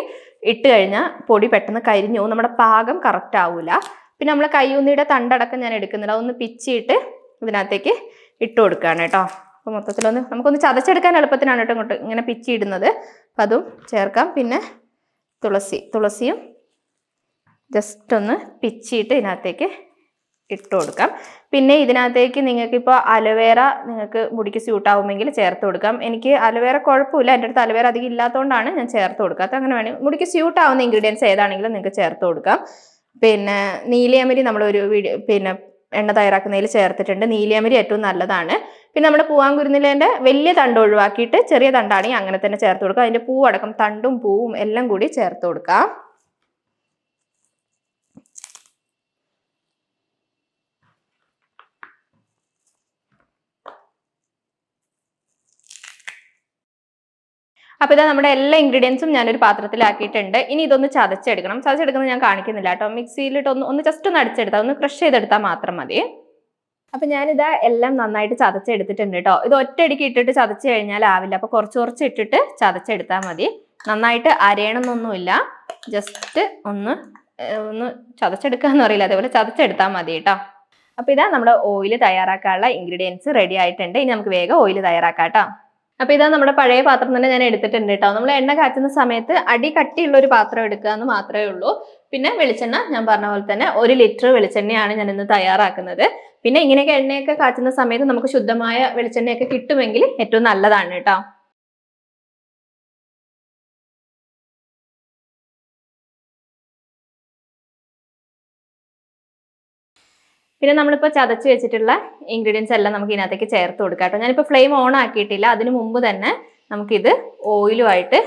ഇട്ട് കഴിഞ്ഞാൽ പൊടി പെട്ടെന്ന് കരിഞ്ഞു പോകും, നമ്മുടെ പാകം കറക്റ്റ് ആവില്ല. പിന്നെ നമ്മൾ കയ്യൂന്നിയുടെ തണ്ടടക്കം ഞാൻ എടുക്കുന്നില്ല, അതൊന്ന് പിച്ചിയിട്ട് ഇതിനകത്തേക്ക് ഇട്ട് കൊടുക്കുകയാണ് കേട്ടോ. അപ്പോൾ മൊത്തത്തിലൊന്ന് നമുക്കൊന്ന് ചതച്ചെടുക്കാൻ എളുപ്പത്തിനാണ് കേട്ടോ ഇങ്ങോട്ട് ഇങ്ങനെ പിച്ചി ഇടുന്നത്. അപ്പം അതും ചേർക്കാം. പിന്നെ തുളസിയും ജസ്റ്റ് ഒന്ന് പിച്ചിയിട്ട് ഇതിനകത്തേക്ക് ഇട്ട് കൊടുക്കാം. പിന്നെ ഇതിനകത്തേക്ക് നിങ്ങൾക്കിപ്പോൾ അലോവേറ നിങ്ങൾക്ക് മുടിക്ക് സ്യൂട്ടാവുമെങ്കിൽ ചേർത്ത് കൊടുക്കാം. എനിക്ക് അലോവേറ കുഴപ്പമില്ല, എൻ്റെ അടുത്ത് അലോവേറ അധികം ഇല്ലാത്തതുകൊണ്ടാണ് ഞാൻ ചേർത്ത് കൊടുക്കാത്തത്. അങ്ങനെ വേണമെങ്കിൽ മുടിക്ക് സ്യൂട്ടാവുന്ന ഇൻഗ്രീഡിയൻസ് ഏതാണെങ്കിലും നിങ്ങൾക്ക് ചേർത്ത് കൊടുക്കാം. പിന്നെ നീലിയമരി നമ്മളൊരു പിന്നെ എണ്ണ തയ്യാറാക്കുന്നതിൽ ചേർത്തിട്ടുണ്ട്. നീലിയമരി ഏറ്റവും നല്ലതാണ്. പിന്നെ നമ്മുടെ പൂവാങ്കുരുന്നിലേൻ്റെ വലിയ തണ്ട് ഒഴിവാക്കിയിട്ട് ചെറിയ തണ്ടാണെങ്കിൽ അങ്ങനെ തന്നെ ചേർത്ത് കൊടുക്കുക. അതിൻ്റെ പൂവടക്കം തണ്ടും പൂവും എല്ലാം കൂടി ചേർത്ത് കൊടുക്കാം. അപ്പോൾ ഇതാ നമ്മുടെ എല്ലാ ഇൻഗ്രീഡിയൻസും ഞാനൊരു പാത്രത്തിലാക്കിയിട്ടുണ്ട്. ഇനി ഇതൊന്ന് ചതച്ചെടുക്കണം. ചതച്ചെടുക്കുന്നത് ഞാൻ കാണിക്കുന്നില്ല കേട്ടോ. മിക്സിയിലിട്ട് ഒന്ന് ജസ്റ്റ് ഒന്ന് അടിച്ചെടുത്താൽ, ഒന്ന് ക്രഷ് ചെയ്തെടുത്താൽ മാത്രം മതി. അപ്പം ഞാനിതാ എല്ലാം നന്നായിട്ട് ചതച്ചെടുത്തിട്ടുണ്ട് കേട്ടോ. ഇത് ഒറ്റയടിക്ക് ഇട്ടിട്ട് ചതച്ച് കഴിഞ്ഞാൽ ആവില്ല, അപ്പോൾ കുറച്ച് ഇട്ടിട്ട് ചതച്ചെടുത്താൽ മതി. നന്നായിട്ട് അരയണമെന്നൊന്നുമില്ല, ജസ്റ്റ് ഒന്ന് ചതച്ചെടുക്കാന്ന് അറിയില്ല, അതേപോലെ ചതച്ചെടുത്താൽ മതി കേട്ടോ. അപ്പോൾ ഇതാ നമ്മുടെ ഓയിൽ തയ്യാറാക്കാനുള്ള ഇൻഗ്രീഡിയൻസ് റെഡി ആയിട്ടുണ്ട്. ഇനി നമുക്ക് വേഗം ഓയിൽ തയ്യാറാക്കാം കേട്ടോ. അപ്പോൾ ഇതാ നമ്മുടെ പഴയ പാത്രം തന്നെ ഞാൻ എടുത്തിട്ടുണ്ട് കേട്ടോ. നമ്മൾ എണ്ണ കാച്ചുന്ന സമയത്ത് അടി കട്ടിയുള്ള ഒരു പാത്രം എടുക്കുക എന്ന് മാത്രമേ ഉള്ളൂ. പിന്നെ വെളിച്ചെണ്ണ ഞാൻ പറഞ്ഞ പോലെ തന്നെ 1 ലിറ്റർ വെളിച്ചെണ്ണയാണ് ഞാൻ ഇന്ന് തയ്യാറാക്കുന്നത്. പിന്നെ ഇങ്ങനെയൊക്കെ എണ്ണയൊക്കെ കാച്ചുന്ന സമയത്ത് നമുക്ക് ശുദ്ധമായ വെളിച്ചെണ്ണയൊക്കെ കിട്ടുമെങ്കിൽ ഏറ്റവും നല്ലതാണ് കേട്ടോ. പിന്നെ നമ്മളിപ്പോൾ ചതച്ച് വെച്ചിട്ടുള്ള ഇൻഗ്രീഡിയൻസ് എല്ലാം നമുക്ക് ഇതിനകത്തേക്ക് ചേർത്ത് കൊടുക്കാം കേട്ടോ. ഞാനിപ്പോൾ ഫ്ലെയിം ഓൺ ആക്കിയിട്ടില്ല, അതിന് മുമ്പ് തന്നെ നമുക്കിത് ഓയിലുമായിട്ട്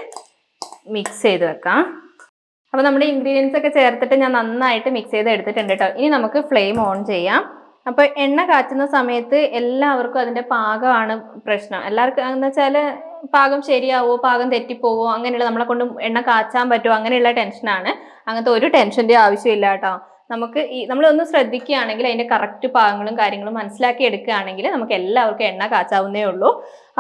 മിക്സ് ചെയ്ത് വെക്കാം. അപ്പോൾ നമ്മുടെ ഇൻഗ്രീഡിയൻസ് ഒക്കെ ചേർത്തിട്ട് ഞാൻ നന്നായിട്ട് മിക്സ് ചെയ്ത് എടുത്തിട്ടുണ്ട് കേട്ടോ. ഇനി നമുക്ക് ഫ്ലെയിം ഓൺ ചെയ്യാം. അപ്പോൾ എണ്ണ കാച്ചുന്ന സമയത്ത് എല്ലാവർക്കും അതിൻ്റെ പാകമാണ് പ്രശ്നം. എല്ലാവർക്കും എന്ന് വെച്ചാൽ പാകം ശരിയാവോ, പാകം തെറ്റിപ്പോവോ, അങ്ങനെയുള്ള നമ്മളെ കൊണ്ട് എണ്ണ കാച്ചാൻ പറ്റുമോ, അങ്ങനെയുള്ള ടെൻഷനാണ്. അങ്ങനത്തെ ഒരു ടെൻഷൻ്റെ ആവശ്യമില്ല കേട്ടോ. നമുക്ക് നമ്മളൊന്ന് ശ്രദ്ധിക്കുകയാണെങ്കിൽ അതിൻ്റെ കറക്റ്റ് പാകങ്ങളും കാര്യങ്ങളും മനസ്സിലാക്കി എടുക്കുകയാണെങ്കിൽ നമുക്ക് എല്ലാവർക്കും എണ്ണ കാച്ചാവുന്നേ ഉള്ളൂ.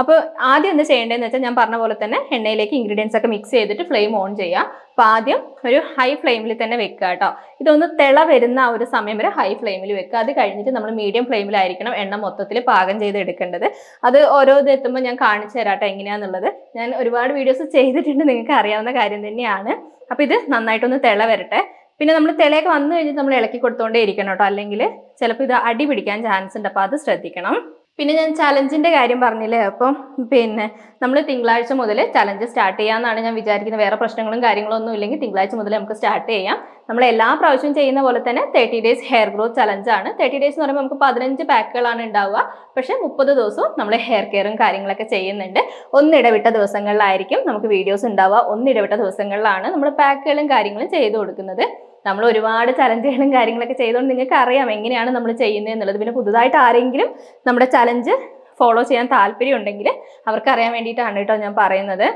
അപ്പോൾ ആദ്യം എന്താ ചെയ്യേണ്ടതെന്ന് വെച്ചാൽ ഞാൻ പറഞ്ഞ പോലെ തന്നെ എണ്ണയിലേക്ക് ഇൻഗ്രീഡിയൻസ് ഒക്കെ മിക്സ് ചെയ്തിട്ട് ഫ്ലെയിം ഓൺ ചെയ്യുക. അപ്പോൾ ആദ്യം ഒരു ഹൈ ഫ്ലെയിമിൽ തന്നെ വെക്കുക കേട്ടോ. ഇതൊന്ന് തിള വരുന്ന ആ ഒരു സമയം വരെ ഹൈ ഫ്ലെയിമിൽ വെക്കുക. അത് കഴിഞ്ഞിട്ട് നമ്മൾ മീഡിയം ഫ്ലെയിമിലായിരിക്കണം എണ്ണ മൊത്തത്തിൽ പാകം ചെയ്ത് എടുക്കേണ്ടത്. അത് ഓരോ ഇത് എത്തുമ്പോൾ ഞാൻ കാണിച്ചു തരാം കേട്ടോ എങ്ങനെയാണെന്നുള്ളത്. ഞാൻ ഒരുപാട് വീഡിയോസ് ചെയ്തിട്ടുണ്ട്, നിങ്ങൾക്ക് അറിയാവുന്ന കാര്യം തന്നെയാണ്. അപ്പോൾ ഇത് നന്നായിട്ടൊന്ന് തിള വരട്ടെ. പിന്നെ നമ്മൾ തിളയൊക്കെ വന്നു കഴിഞ്ഞിട്ട് നമ്മൾ ഇളക്കി കൊടുത്തോണ്ടേ ഇരിക്കണം കേട്ടോ, അല്ലെങ്കിൽ ചിലപ്പോൾ ഇത് അടി പിടിക്കാൻ ചാൻസ് ഉണ്ട്. അപ്പോൾ അത് ശ്രദ്ധിക്കണം. പിന്നെ ഞാൻ ചലഞ്ചിൻ്റെ കാര്യം പറഞ്ഞില്ലേ, അപ്പം പിന്നെ നമ്മൾ തിങ്കളാഴ്ച മുതൽ ചലഞ്ച് സ്റ്റാർട്ട് ചെയ്യാമെന്നാണ് ഞാൻ വിചാരിക്കുന്നത്. വേറെ പ്രശ്നങ്ങളും കാര്യങ്ങളൊന്നും ഇല്ലെങ്കിൽ തിങ്കളാഴ്ച മുതൽ നമുക്ക് സ്റ്റാർട്ട് ചെയ്യാം. നമ്മൾ എല്ലാ പ്രാവശ്യവും ചെയ്യുന്ന പോലെ തന്നെ 30 ഡേയ്സ് ഹെയർ ഗ്രോത്ത് ചലഞ്ചാണ്. 30 ഡേയ്സ് എന്ന് പറയുമ്പോൾ നമുക്ക് 15 പാക്കുകളാണ് ഉണ്ടാവുക. പക്ഷേ 30 ദിവസവും നമ്മൾ ഹെയർ കെയറും കാര്യങ്ങളൊക്കെ ചെയ്യുന്നുണ്ട്. ഒന്നിടവിട്ട ദിവസങ്ങളിലായിരിക്കും നമുക്ക് വീഡിയോസ് ഉണ്ടാവുക. ഒന്നിടവിട്ട ദിവസങ്ങളിലാണ് നമ്മൾ പാക്കുകളും കാര്യങ്ങളും ചെയ്തു കൊടുക്കുന്നത്. നമ്മൾ ഒരുപാട് ചലഞ്ചുകളും കാര്യങ്ങളൊക്കെ ചെയ്തുകൊണ്ട് നിങ്ങൾക്ക് അറിയാം എങ്ങനെയാണ് നമ്മൾ ചെയ്യുന്നത് എന്നുള്ളത്. പിന്നെ പുതുതായിട്ട് ആരെങ്കിലും നമ്മുടെ ചലഞ്ച് ഫോളോ ചെയ്യാൻ താല്പര്യം ഉണ്ടെങ്കിൽ അവർക്ക് അറിയാൻ വേണ്ടിയിട്ടാണ് കേട്ടോ ഞാൻ പറയുന്നത്.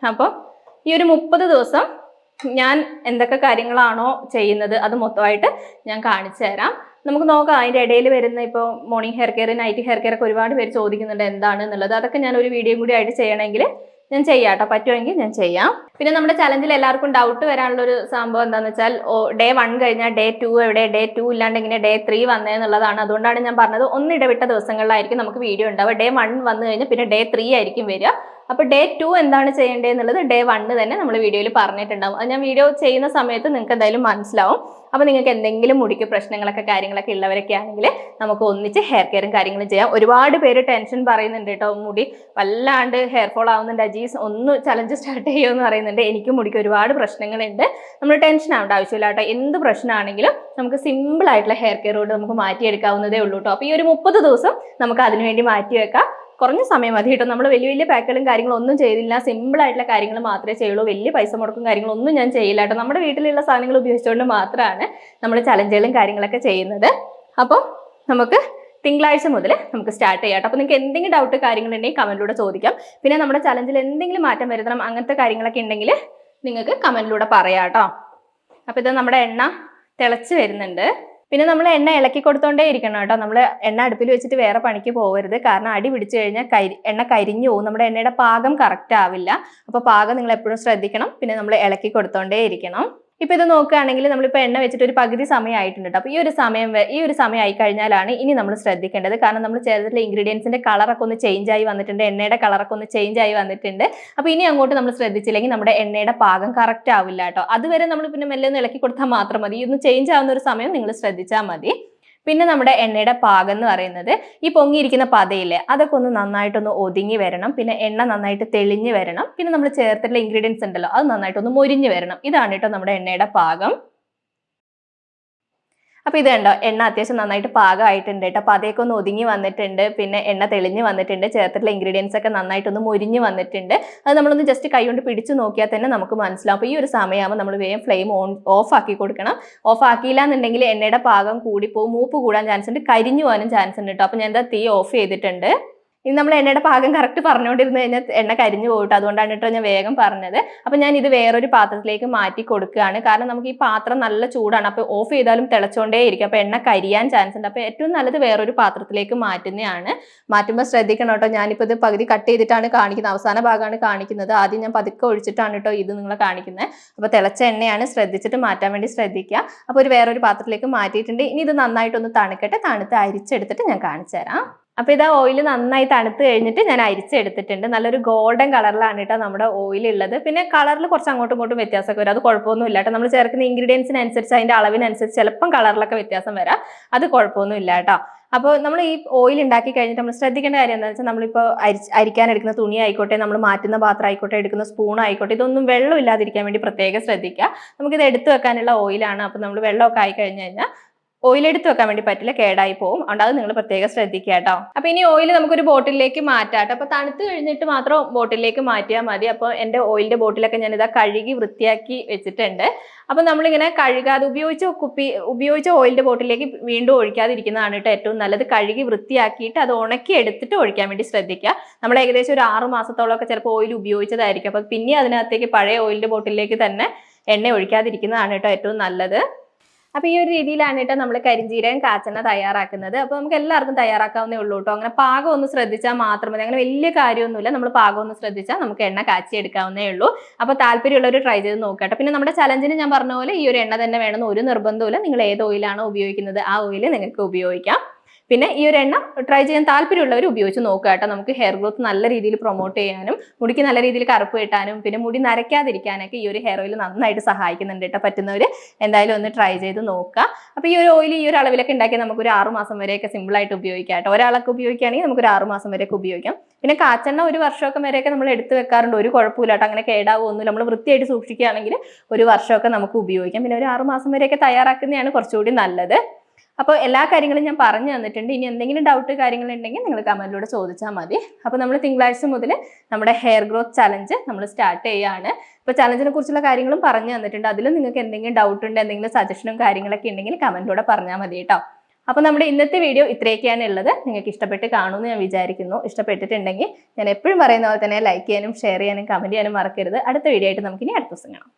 അപ്പോൾ ഈ ഒരു 30 ദിവസം ഞാൻ എന്തൊക്കെ കാര്യങ്ങളാണോ ചെയ്യുന്നത് അത് മൊത്തമായിട്ട് ഞാൻ കാണിച്ചു തരാം. നമുക്ക് നോക്കാം അതിൻ്റെ ഇടയിൽ വരുന്ന ഇപ്പോൾ morning hair care, night hair care ഒക്കെ ഒരുപാട് പേര് ചോദിക്കുന്നുണ്ട് എന്താണ് എന്നുള്ളത്. അതൊക്കെ ഞാൻ ഒരു വീഡിയോ കൂടി ആയിട്ട് ചെയ്യണമെങ്കിൽ ഞാൻ ചെയ്യാം കേട്ടോ, പറ്റുമെങ്കിൽ ഞാൻ ചെയ്യാം. പിന്നെ നമ്മുടെ ചലഞ്ചിൽ എല്ലാവർക്കും ഡൗട്ട് വരാനുള്ള ഒരു സംഭവം എന്താണെന്ന് വെച്ചാൽ ഡേ 1 കഴിഞ്ഞാൽ ഡേ 2 എവിടെ, ഡേ 2 ഇല്ലാണ്ട് ഇങ്ങനെ ഡേ 3 വന്നതെന്നുള്ളതാണ്. അതുകൊണ്ടാണ് ഞാൻ പറഞ്ഞത് ഒന്നിടവിട്ട ദിവസങ്ങളിലായിരിക്കും നമുക്ക് വീഡിയോ ഉണ്ടാവുക. ഡേ 1 വന്നു കഴിഞ്ഞാൽ പിന്നെ ഡേ 3 ആയിരിക്കും വരിക. അപ്പോൾ ഡേ 2 എന്താണ് ചെയ്യേണ്ടതെന്നുള്ളത് ഡേ 1 തന്നെ നമ്മൾ വീഡിയോയിൽ പറഞ്ഞിട്ടുണ്ടാവും. അത് ഞാൻ വീഡിയോ ചെയ്യുന്ന സമയത്ത് നിങ്ങൾക്ക് എന്തായാലും മനസ്സിലാവും. അപ്പോൾ നിങ്ങൾക്ക് എന്തെങ്കിലും മുടിക്ക് പ്രശ്നങ്ങളൊക്കെ കാര്യങ്ങളൊക്കെ ഉള്ളവരൊക്കെ ആണെങ്കിൽ നമുക്ക് ഒന്നിച്ച് ഹെയർ കെയറും കാര്യങ്ങളും ചെയ്യാം. ഒരുപാട് പേര് ടെൻഷൻ പറയുന്നുണ്ട് കേട്ടോ, മുടി വല്ലാണ്ട് ഹെയർ ഫോൾ ആവുന്നുണ്ട്, അജീസ് ഒന്ന് ചലഞ്ച് സ്റ്റാർട്ട് ചെയ്യുമെന്ന് പറയുന്നുണ്ട്. എനിക്കും മുടിക്ക് ഒരുപാട് പ്രശ്നങ്ങളുണ്ട്. നമ്മൾ ടെൻഷൻ ആവേണ്ട ആവശ്യമില്ല കേട്ടോ. എന്ത് പ്രശ്നമാണെങ്കിലും നമുക്ക് സിമ്പിൾ ആയിട്ടുള്ള ഹെയർ കെയർ കൊണ്ട് നമുക്ക് മാറ്റിയെടുക്കാവുന്നതേ ഉള്ളൂ കേട്ടോ. അപ്പോൾ ഈ ഒരു 30 ദിവസം നമുക്ക് അതിനുവേണ്ടി മാറ്റി വെക്കാം. കുറഞ്ഞ സമയം മതി കേട്ടോ. നമ്മൾ വലിയ പാക്കുകളും കാര്യങ്ങളും ഒന്നും ചെയ്തില്ല, സിമ്പിൾ ആയിട്ടുള്ള കാര്യങ്ങൾ മാത്രമേ ചെയ്യുള്ളൂ. വലിയ പൈസ മുടക്കും കാര്യങ്ങളൊന്നും ഞാൻ ചെയ്യില്ല കേട്ടോ. നമ്മുടെ വീട്ടിലുള്ള സാധനങ്ങൾ ഉപയോഗിച്ചുകൊണ്ട് മാത്രമാണ് നമ്മൾ ചലഞ്ചുകളും കാര്യങ്ങളൊക്കെ ചെയ്യുന്നത്. അപ്പം നമുക്ക് തിങ്കളാഴ്ച മുതൽ നമുക്ക് സ്റ്റാർട്ട് ചെയ്യാം കേട്ടോ. അപ്പോൾ നിങ്ങൾക്ക് എന്തെങ്കിലും ഡൗട്ട് കാര്യങ്ങളുണ്ടെങ്കിൽ കമൻറ്റിലൂടെ ചോദിക്കാം. പിന്നെ നമ്മുടെ ചലഞ്ചിൽ എന്തെങ്കിലും മാറ്റം വരുത്തണം അങ്ങനത്തെ കാര്യങ്ങളൊക്കെ ഉണ്ടെങ്കിൽ നിങ്ങൾക്ക് കമൻറ്റിലൂടെ പറയാം കേട്ടോ. അപ്പോൾ ഇത് നമ്മുടെ എണ്ണ തിളച്ച് വരുന്നുണ്ട്. പിന്നെ നമ്മൾ എണ്ണ ഇളക്കി കൊടുത്തോണ്ടേ ഇരിക്കണം കേട്ടോ. നമ്മൾ എണ്ണ അടുപ്പിൽ വെച്ചിട്ട് വേറെ പണിക്ക് പോകരുത്. കാരണം അടി പിടിച്ചു കഴിഞ്ഞാൽ എണ്ണ കരിഞ്ഞു പോകും, നമ്മുടെ എണ്ണയുടെ പാകം കറക്റ്റ് ആവില്ല. അപ്പോൾ പാകം നിങ്ങൾ എപ്പോഴും ശ്രദ്ധിക്കണം. പിന്നെ നമ്മൾ ഇളക്കി കൊടുത്തോണ്ടേ ഇരിക്കണം. ഇപ്പോൾ ഇത് നോക്കുകയാണെങ്കിൽ നമ്മളിപ്പോൾ എണ്ണ വെച്ചിട്ട് ഒരു പകുതി സമയം ആയിട്ടുണ്ട് കേട്ടോ. അപ്പോൾ ഈ ഒരു സമയം ആയി കഴിഞ്ഞാലാണ് ഇനി നമ്മൾ ശ്രദ്ധിക്കേണ്ടത്. കാരണം നമ്മൾ ചേർത്തിട്ടുള്ള ഇൻഗ്രീഡിയൻസിന്റെ കളറൊക്കെ ഒന്ന് ചേഞ്ച് ആയി വന്നിട്ടുണ്ട്, എണ്ണയുടെ കളറൊക്കെ ഒന്ന് ചേഞ്ച് ആയി വന്നിട്ടുണ്ട്. അപ്പോൾ ഇനി അങ്ങോട്ട് നമ്മൾ ശ്രദ്ധിച്ചില്ലെങ്കിൽ നമ്മുടെ എണ്ണയുടെ പാകം കറക്റ്റ് ആവില്ല കേട്ടോ. അതുവരെ നമ്മൾ പിന്നെ മെല്ലെ ഒന്ന് ഇളക്കി കൊടുത്താൽ മാത്രം മതി. ഇതൊന്ന് ചേഞ്ച് ആവുന്ന ഒരു സമയം നിങ്ങൾ ശ്രദ്ധിച്ചാൽ മതി. പിന്നെ നമ്മുടെ എണ്ണയുടെ പാകം എന്ന് പറയുന്നത് ഈ പൊങ്ങിയിരിക്കുന്ന പതയില്ലേ അതൊക്കെ ഒന്ന് നന്നായിട്ടൊന്ന് ഒതുങ്ങി വരണം. പിന്നെ എണ്ണ നന്നായിട്ട് തെളിഞ്ഞ് വരണം. പിന്നെ നമ്മൾ ചേർത്തിട്ടുള്ള ഇൻഗ്രീഡിയൻസ് ഉണ്ടല്ലോ അത് നന്നായിട്ടൊന്ന് മൊരിഞ്ഞ് വരണം. ഇതാണ് കേട്ടോ നമ്മുടെ എണ്ണയുടെ പാകം. അപ്പോൾ ഇത് കണ്ടോ, എണ്ണ അത്യാവശ്യം നന്നായിട്ട് പാകമായിട്ടുണ്ട് കേട്ടോ. പതയൊക്കെ ഒന്ന് ഒതുങ്ങി വന്നിട്ടുണ്ട്. പിന്നെ എണ്ണ തെളിഞ്ഞ് വന്നിട്ടുണ്ട്. ചേർത്തിട്ടുള്ള ഇൻഗ്രീഡിയൻസ് ഒക്കെ നന്നായിട്ടൊന്ന് മൊരിഞ്ഞ് വന്നിട്ടുണ്ട്. അത് നമ്മളൊന്ന് ജസ്റ്റ് കൈ കൊണ്ട് പിടിച്ച് നോക്കിയാൽ തന്നെ നമുക്ക് മനസ്സിലാവും. അപ്പോൾ ഈ ഒരു സമയമാകുമ്പോൾ നമ്മൾ വേഗം ഫ്ലെയിം ഓഫ് ആക്കി കൊടുക്കണം. ഓഫ് ആക്കിയില്ല എന്നുണ്ടെങ്കിൽ എണ്ണയുടെ പാകം കൂടിപ്പോവും, മൂപ്പ് കൂടാൻ ചാൻസ് ഉണ്ട്, കരിഞ്ഞു പോകാനും ചാൻസ് ഉണ്ട് കേട്ടോ. അപ്പോൾ ഞാൻ എന്താ തീ ഓഫ് ചെയ്തിട്ടുണ്ട്. ഇനി നമ്മൾ എണ്ണയുടെ പാകം കറക്റ്റ് പറഞ്ഞുകൊണ്ടിരുന്നു കഴിഞ്ഞാൽ എണ്ണ കരിഞ്ഞു പോയിട്ട്, അതുകൊണ്ടാണ് കേട്ടോ ഞാൻ വേഗം പറഞ്ഞത്. അപ്പം ഞാൻ ഇത് വേറൊരു പാത്രത്തിലേക്ക് മാറ്റി കൊടുക്കുകയാണ്. കാരണം നമുക്ക് ഈ പാത്രം നല്ല ചൂടാണ്. അപ്പോൾ ഓഫ് ചെയ്താലും തിളച്ചോണ്ടേ ഇരിക്കും. അപ്പോൾ എണ്ണ കരിയാൻ ചാൻസ് ഉണ്ട്. അപ്പോൾ ഏറ്റവും നല്ലത് വേറൊരു പാത്രത്തിലേക്ക് മാറ്റുന്നതാണ്. മാറ്റുമ്പോൾ ശ്രദ്ധിക്കണം കേട്ടോ. ഞാനിപ്പോൾ ഇത് പകുതി കട്ട് ചെയ്തിട്ടാണ് കാണിക്കുന്നത്, അവസാന ഭാഗമാണ് കാണിക്കുന്നത്. ആദ്യം ഞാൻ പതുക്കെ ഒഴിച്ചിട്ടാണ് കേട്ടോ ഇത് നിങ്ങളെ കാണിക്കുന്നത്. അപ്പോൾ തിളച്ച എണ്ണയാണ്, ശ്രദ്ധിച്ചിട്ട് മാറ്റാൻ വേണ്ടി ശ്രദ്ധിക്കുക. അപ്പോൾ ഒരു വേറൊരു പാത്രത്തിലേക്ക് മാറ്റിയിട്ടുണ്ട്. ഇനി ഇത് നന്നായിട്ടൊന്ന് തണുക്കട്ടെ, തണുത്ത് അരിച്ചെടുത്തിട്ട് ഞാൻ കാണിച്ചു തരാം. അപ്പോൾ ഇതാ ഓയിൽ നന്നായി തണുത്ത് കഴിഞ്ഞിട്ട് ഞാൻ അരിച്ചെടുത്തിട്ടുണ്ട്. നല്ലൊരു ഗോൾഡൻ കളറിലാണ് കേട്ടോ നമ്മുടെ ഓയിൽ ഉള്ളത്. പിന്നെ കളറിൽ കുറച്ച് അങ്ങോട്ടും ഇങ്ങോട്ടും വ്യത്യാസമൊക്കെ വരും, അത് കുഴപ്പമൊന്നും ഇല്ല കേട്ടോ. നമ്മൾ ചേർക്കുന്ന ഇൻഗ്രീഡിയൻസിനനുസരിച്ച് അതിൻ്റെ അളവിനനുസരിച്ച് ചിലപ്പം കളറിലൊക്കെ വ്യത്യാസം വരാം, അത് കുഴപ്പമൊന്നും ഇല്ല കേട്ടോ. അപ്പോൾ നമ്മൾ ഈ ഓയിൽ ഉണ്ടാക്കി കഴിഞ്ഞിട്ട് നമ്മൾ ശ്രദ്ധിക്കേണ്ട കാര്യം എന്താണെന്ന് വെച്ചാൽ നമ്മളിപ്പോൾ അരിക്കാൻ എടുക്കുന്ന തുണി ആയിക്കോട്ടെ, നമ്മൾ മാറ്റുന്ന പാത്രം ആയിക്കോട്ടെ, എടുക്കുന്ന സ്പൂൺ ആയിക്കോട്ടെ, ഇതൊന്നും വെള്ളം ഇല്ലാതിരിക്കാൻ വേണ്ടി പ്രത്യേകം ശ്രദ്ധിക്കുക. നമുക്കിത് എടുത്തു വെക്കാനുള്ള ഓയിലാണ്. അപ്പോൾ നമ്മൾ വെള്ളമൊക്കെ ആയി കഴിഞ്ഞ് കഴിഞ്ഞാൽ ഓയിൽ എടുത്ത് വെക്കാൻ വേണ്ടി പറ്റില്ല, കേടായി പോകും. അതുകൊണ്ട് അത് നിങ്ങൾ പ്രത്യേകം ശ്രദ്ധിക്കുക കേട്ടോ. അപ്പോൾ ഇനി ഓയിൽ നമുക്കൊരു ബോട്ടിലേക്ക് മാറ്റാം. അപ്പോൾ തണുത്ത് കഴിഞ്ഞിട്ട് മാത്രം ബോട്ടിലേക്ക് മാറ്റിയാൽ മതി. അപ്പോൾ എൻ്റെ ഓയിലിൻ്റെ ബോട്ടിലൊക്കെ ഞാനിതാ കഴുകി വൃത്തിയാക്കി വെച്ചിട്ടുണ്ട്. അപ്പോൾ നമ്മളിങ്ങനെ കഴുകാതെ ഉപയോഗിച്ച ഓയിലിൻ്റെ ബോട്ടിലേക്ക് വീണ്ടും ഒഴിക്കാതിരിക്കുന്നതാണ് കേട്ടോ ഏറ്റവും നല്ലത്. കഴുകി വൃത്തിയാക്കിയിട്ട് അത് ഉണക്കി എടുത്തിട്ട് ഒഴിക്കാൻ വേണ്ടി ശ്രദ്ധിക്കുക. നമ്മൾ ഏകദേശം ഒരു 6 മാസത്തോളമൊക്കെ ചിലപ്പോൾ ഓയിൽ ഉപയോഗിച്ചതായിരിക്കും. അപ്പോൾ പിന്നെ അതിനകത്തേക്ക് പഴയ ഓയിലിൻ്റെ ബോട്ടിലേക്ക് തന്നെ എണ്ണ ഒഴിക്കാതിരിക്കുന്നതാണ് കേട്ടോ ഏറ്റവും നല്ലത്. അപ്പോൾ ഈ ഒരു രീതിയിലാണ് കേട്ടോ നമ്മൾ കരിഞ്ജീരകം കാച്ചെണ്ണ തയ്യാറാക്കുന്നത്. അപ്പോൾ നമുക്ക് എല്ലാവർക്കും തയ്യാറാക്കാവുന്നേ ഉള്ളൂ കേട്ടോ. അങ്ങനെ പാകം ഒന്ന് ശ്രദ്ധിച്ചാൽ മാത്രം മതി. അങ്ങനെ വലിയ കാര്യമൊന്നുമില്ല, നമ്മൾ പാകം ഒന്ന് ശ്രദ്ധിച്ചാൽ നമുക്ക് എണ്ണ കാച്ചി എടുക്കാവുന്നേ ഉള്ളൂ. അപ്പോൾ താല്പര്യമുള്ളവർ ട്രൈ ചെയ്ത് നോക്കട്ടെ. പിന്നെ നമ്മുടെ ചലഞ്ചിന് ഞാൻ പറഞ്ഞ പോലെ ഈ ഒരു എണ്ണ തന്നെ വേണമെന്ന് ഒരു നിർബന്ധമില്ല. നിങ്ങൾ ഏത് ഓയിലാണോ ഉപയോഗിക്കുന്നത് ആ ഓയിൽ നിങ്ങൾക്ക് ഉപയോഗിക്കാം. പിന്നെ ഈ ഒരു എണ്ണ ട്രൈ ചെയ്യാൻ താല്പര്യമുള്ളവർ ഉപയോഗിച്ച് നോക്കുക കേട്ടോ. നമുക്ക് ഹെയർ ഗ്രോത്ത് നല്ല രീതിയിൽ പ്രൊമോട്ട് ചെയ്യാനും മുടിക്ക് നല്ല രീതിയിൽ കറുപ്പ് കിട്ടാനും പിന്നെ മുടി നരയ്ക്കാതിരിക്കാനൊക്കെ ഈ ഒരു ഹെയർ ഓയിൽ നന്നായിട്ട് സഹായിക്കുന്നുണ്ട് കേട്ടോ. പറ്റുന്നവർ എന്തായാലും ഒന്ന് ട്രൈ ചെയ്ത് നോക്കുക. അപ്പോൾ ഈ ഒരു ഓയിൽ ഈ ഒരു അളവിലൊക്കെ ഉണ്ടാക്കിയാൽ നമുക്കൊരു 6 മാസം വരെയൊക്കെ സിമ്പിളായിട്ട് ഉപയോഗിക്കാം കേട്ടോ. ഒരാളൊക്കെ ഉപയോഗിക്കുകയാണെങ്കിൽ നമുക്കൊരു 6 മാസം വരെയൊക്കെ ഉപയോഗിക്കാം. പിന്നെ കാച്ചെണ്ണ ഒരു വർഷമൊക്കെ വരെയൊക്കെ നമ്മൾ എടുത്ത് വെക്കാറുണ്ട്, ഒരു കുഴപ്പമില്ല കേട്ടോ. അങ്ങനെ കേടാവുമൊന്നുമില്ല, നമ്മൾ വൃത്തിയായിട്ട് സൂക്ഷിക്കുകയാണെങ്കിൽ ഒരു വർഷമൊക്കെ നമുക്ക് ഉപയോഗിക്കാം. പിന്നെ ഒരു 6 മാസം വരെയൊക്കെ തയ്യാറാക്കുന്നതാണ് കുറച്ചുകൂടി നല്ലത്. അപ്പോൾ എല്ലാ കാര്യങ്ങളും ഞാൻ പറഞ്ഞു തന്നിട്ടുണ്ട്. ഇനി എന്തെങ്കിലും ഡൗട്ട് കാര്യങ്ങളുണ്ടെങ്കിൽ നിങ്ങൾ കമൻറ്റിലൂടെ ചോദിച്ചാൽ മതി. അപ്പോൾ നമ്മൾ തിങ്കളാഴ്ച മുതൽ നമ്മുടെ ഹെയർ ഗ്രോത്ത് ചലഞ്ച് നമ്മൾ സ്റ്റാർട്ട് ചെയ്യുകയാണ്. ഇപ്പോൾ ചലഞ്ചിനെ കുറിച്ചുള്ള കാര്യങ്ങളും പറഞ്ഞു തന്നിട്ടുണ്ട്. അതിലും നിങ്ങൾക്ക് എന്തെങ്കിലും ഡൗട്ട് ഉണ്ട്, എന്തെങ്കിലും സജഷനും കാര്യങ്ങളൊക്കെ ഉണ്ടെങ്കിൽ കമൻറ്റിലൂടെ പറഞ്ഞാൽ മതി കേട്ടോ. അപ്പോൾ നമ്മുടെ ഇന്നത്തെ വീഡിയോ ഇത്രയൊക്കെയാണ് ഉള്ളത്. നിങ്ങൾക്ക് ഇഷ്ടപ്പെട്ട് കാണുമെന്ന് ഞാൻ വിചാരിക്കുന്നു. ഇഷ്ടപ്പെട്ടിട്ടുണ്ടെങ്കിൽ ഞാൻ എപ്പോഴും പറയുന്ന പോലെ തന്നെ ലൈക്ക് ചെയ്യാനും ഷെയർ ചെയ്യാനും കമൻറ്റ് ചെയ്യാനും മറക്കരുത്. അടുത്ത വീഡിയോ ആയിട്ട് നമുക്കിനി അടുത്ത ദിവസം കാണാം.